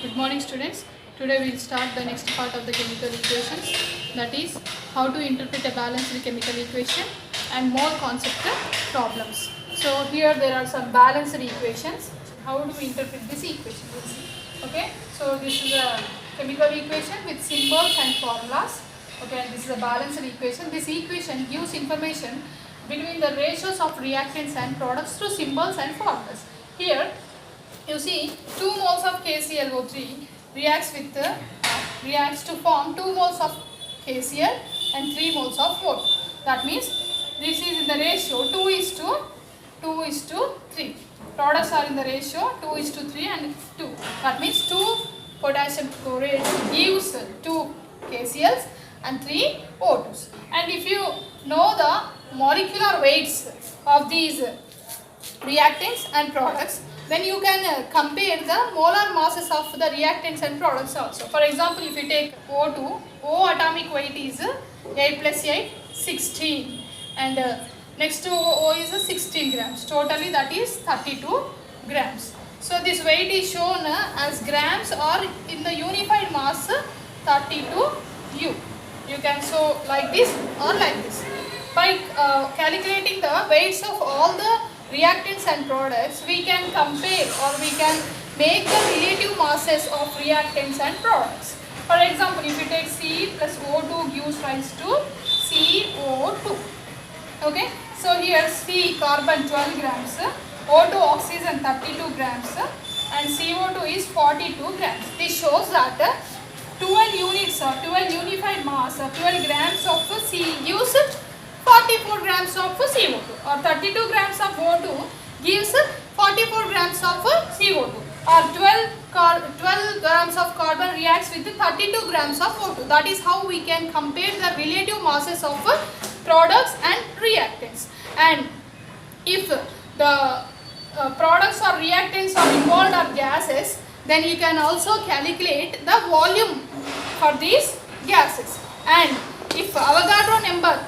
Good morning students. Today we will start the next part of the chemical equations, that is how to interpret a balanced chemical equation and mole concept problems. So here there are some balanced equations. How do we interpret this equation? We'll see. Okay, so this is a chemical equation with symbols and formulas. Okay, this is a balanced equation. This equation gives information between the ratios of reactants and products through symbols and formulas. Here you see 2 moles of KClO3 reacts to form 2 moles of KCl and 3 moles of O2. That means this is in the ratio 2:3. Products are in the ratio 2:3 and 2. That means 2 potassium chlorate gives 2 KCls and 3 O2s. And if you know the molecular weights of these reactants and products, then you can compare the molar masses of the reactants and products also. For example, if you take O2, O atomic weight is 8 plus 8, 16, and next to O is 16 grams. Totally that is 32 grams. So this weight is shown as grams or in the unified mass 32 U. You can show like this or like this. By calculating the weights of all the reactants and products, we can compare or we can make the relative masses of reactants and products. For example, if you take C plus O2 gives rise to CO2. Okay, so here C carbon 12 grams, O2 oxygen 32 grams and CO2 is 42 grams. This shows that 12 units or 12 unified mass or 12 grams of C gives 44 grams of CO2, or 32 grams of O2 gives 44 grams of CO2, or 12 grams of carbon reacts with 32 grams of O2. That is how we can compare the relative masses of products and reactants. And if the products or reactants are involved or gases, then you can also calculate the volume for these gases. And if Avogadro number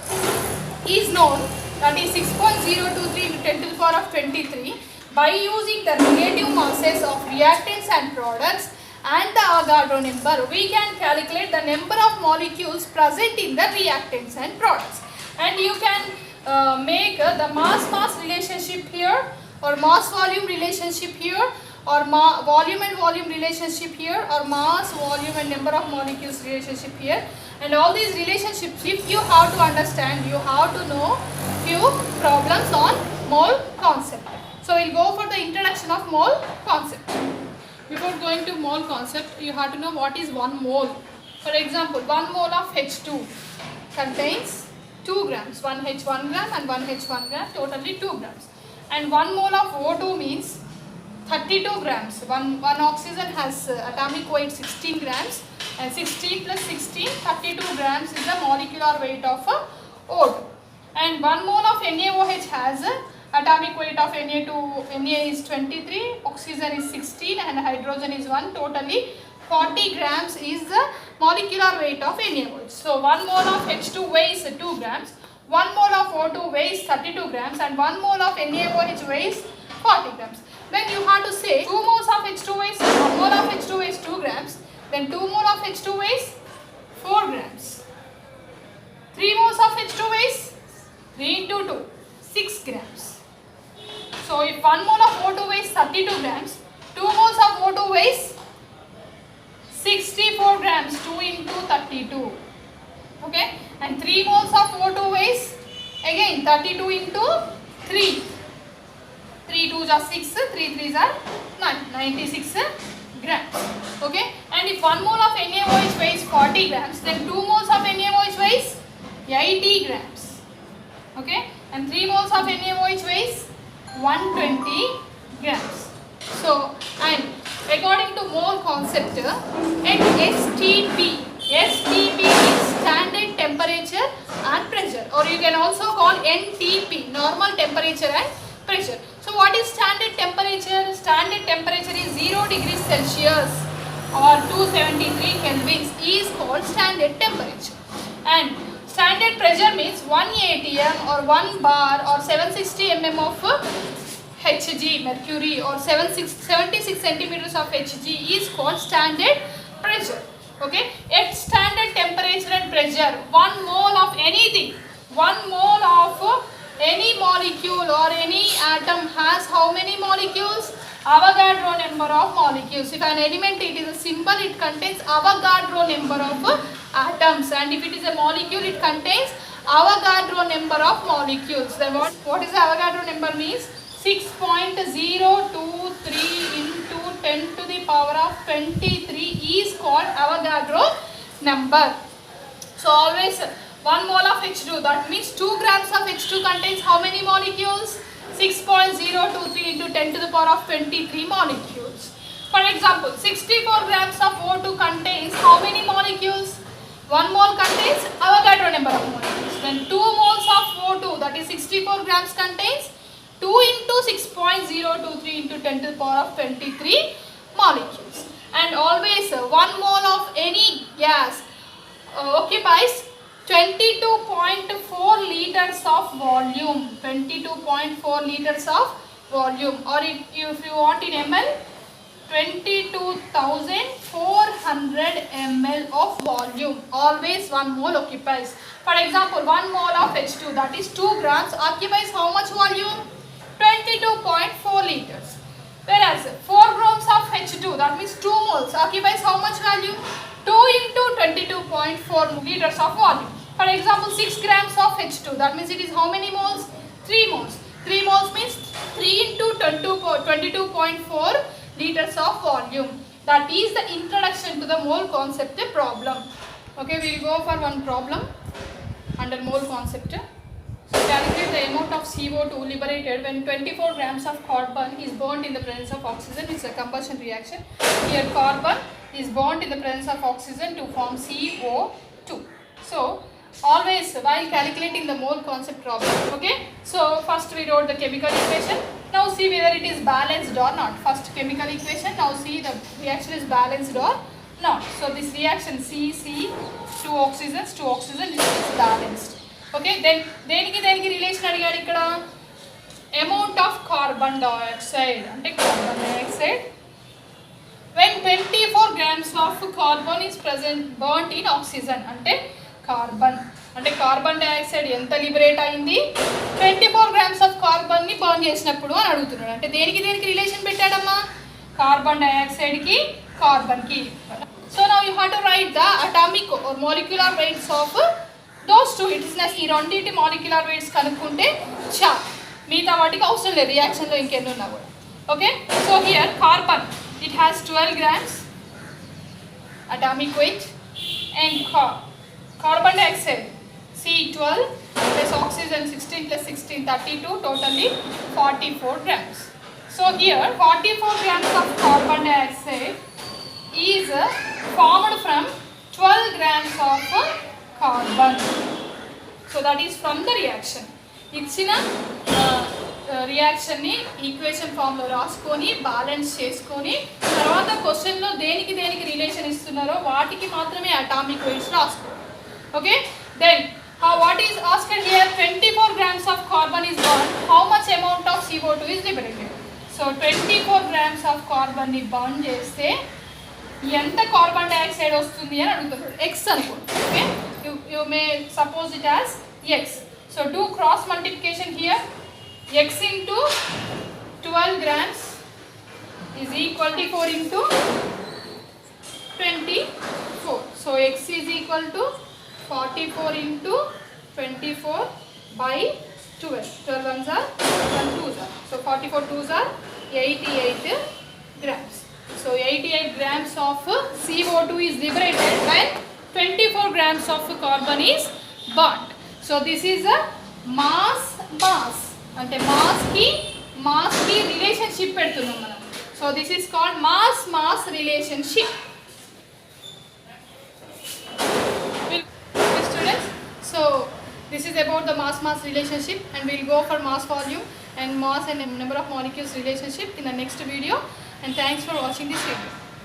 is known, that is 6.023 into 10 to the power of 23, by using the relative masses of reactants and products and the Avogadro number, we can calculate the number of molecules present in the reactants and products. And you can make the mass-mass relationship here, or mass-volume relationship here, or volume and volume relationship here, or mass, volume and number of molecules relationship here. And all these relationships, if you have to understand, you have to know few problems on mole concept. So we'll go for the introduction of mole concept. Before going to mole concept, you have to know what is 1 mole. For example, 1 mole of H2 contains 2 grams, 1H 1 gram and 1H 1 gram, totally 2 grams. And 1 mole of O2 means 32 grams. One oxygen has atomic weight 16 grams, and 16 plus 16, 32 grams is the molecular weight of O2. And 1 mole of NaOH has atomic weight of Na is 23, oxygen is 16 and hydrogen is 1. Totally 40 grams is the molecular weight of NaOH. So 1 mole of H2 weighs 2 grams, 1 mole of O2 weighs 32 grams and 1 mole of NaOH weighs 40 grams. Then you have to say 2 moles of H2 weighs, 1 mole of H2 weighs 2 grams, then 2 mole of H2 weighs 4 grams. 3 moles of H2 weighs 3 into 2, 6 grams. So if 1 mole of O2 weighs 32 grams, 2 moles of O2 weighs 64 grams, 2 into 32. Okay, and 3 moles of O2 weighs again 32 into 3. 3 2s are 6, 3 3s are 9, 96 grams. Okay, and if 1 mole of NaOH weighs 40 grams, then 2 moles of NaOH weighs 80 grams. Okay, and 3 moles of NaOH weighs 120 grams. So, and according to mole concept, at STP is standard temperature and pressure, or you can also call NTP, normal temperature and pressure. So what is standard temperature? Standard temperature is 0 degrees Celsius or 273 kelvins is called standard temperature. And standard pressure means 1 atm or 1 bar or 760 mm of Hg Hg mercury or 76 centimeters of Hg is called standard pressure. Okay, at standard temperature and pressure, 1 mole of anything, 1 mole of any molecule or any atom has how many molecules? Avogadro number of molecules. If an element, it is a symbol, it contains Avogadro number of atoms, and if it is a molecule, it contains Avogadro number of molecules. Then what is the Avogadro number means? 6.023 into 10 to the power of 23 is called Avogadro number. So always 1 mole of H2, that means 2 grams of H2 contains how many molecules? 6.023 into 10 to the power of 23 molecules. For example, 64 grams of O2 contains how many molecules? 1 mole contains Avogadro number of molecules. Then 2 moles of O2, that is 64 grams, contains 2 into 6.023 into 10 to the power of 23 molecules. And always 1 mole of any gas occupies 22.4 liters of volume. 22.4 liters of volume, or if you want in ml, 22,400 ml of volume. Always 1 mole occupies. For example, 1 mole of H2, that is 2 grams, occupies how much volume? 22.4 liters. Whereas 4 grams of H2, that means 2 moles, occupies how much volume? 2 into 22.4 liters of volume. For example, 6 grams of H2, that means it is how many moles? 3 moles. 3 moles means 3 into 22.4 liters of volume. That is the introduction to the mole concept problem. Okay, we will go for one problem under mole concept. So calculate the amount of CO2 liberated when 24 grams of carbon is burnt in the presence of oxygen. It's a combustion reaction. Here carbon is burnt in the presence of oxygen to form CO2. So always while calculating the mole concept problem, okay, so first we wrote the chemical equation. Now see whether it is balanced or not. First chemical equation, now see the reaction is balanced or not. So this reaction C, 2 oxygens, this is balanced. Okay, then deniki relation అడిగాడు ఇక్కడ. Amount of carbon dioxide అంటే carbon dioxide when 24 grams of carbon is present burnt in oxygen అంటే carbon dioxide ఎంత liberate అయింది 24 grams of carbon ని burn చేసినప్పుడు అని అడుగుతున్నాడు. అంటే దేనికి రిలేషన్ పెట్టాడమ్మా? కార్బన్ డయాక్సైడ్ కి కార్బన్ కి. So now you have to write the atomic or molecular weights of those two. It is ఈ రెండింటి మాలిక్యులర్ వెయిట్స్ కనుక్కుంటే చాలు, మిగతా వాటికి అవసరం లేదు రియాక్షన్ లో ఇంకెన్ని ఉన్నా కూడా. Okay, so here carbon it has 12 grams atomic weight and carbon dioxide C12 plus oxygen 16 plus 16 32, totally 44 grams. So here 44 grams of carbon dioxide is formed from 12 grams of carbon. So that is from the reaction. ఇచ్చిన రియాక్షన్ని equation ఫామ్లో రాసుకొని balance చేసుకొని తర్వాత క్వశ్చన్లో దేనికి relation ఇస్తున్నారో వాటికి మాత్రమే అటామిక్ వెయిట్స్ రాసుకోవాలి. Okay, then what is asked here, 24 grams of carbon is burned, how much amount of CO2 is liberated? So 24 grams of carbon ని బర్న్ చేస్తే ఎంత కార్బన్ డయాక్సైడ్ వస్తుంది అని అడుగుతారు. x అనుకోండి. Okay, you may suppose it as x. So do cross multiplication here. X into 12 grams is equal to 4 into 24. So x is equal to 44 into 24 by 12. 12 ones are 1 2s are. So 44 2s are 88 grams. So 88 grams of CO2 is liberated when 24 grams of carbon is burnt. So this is a mass. అంటే mass కి relationship పెడుతున్నాం మనం. So this is called mass relationship. Students, so this is about the mass relationship, and we'll go for mass volume and mass and number of molecules relationship in the next video. And thanks for watching this video.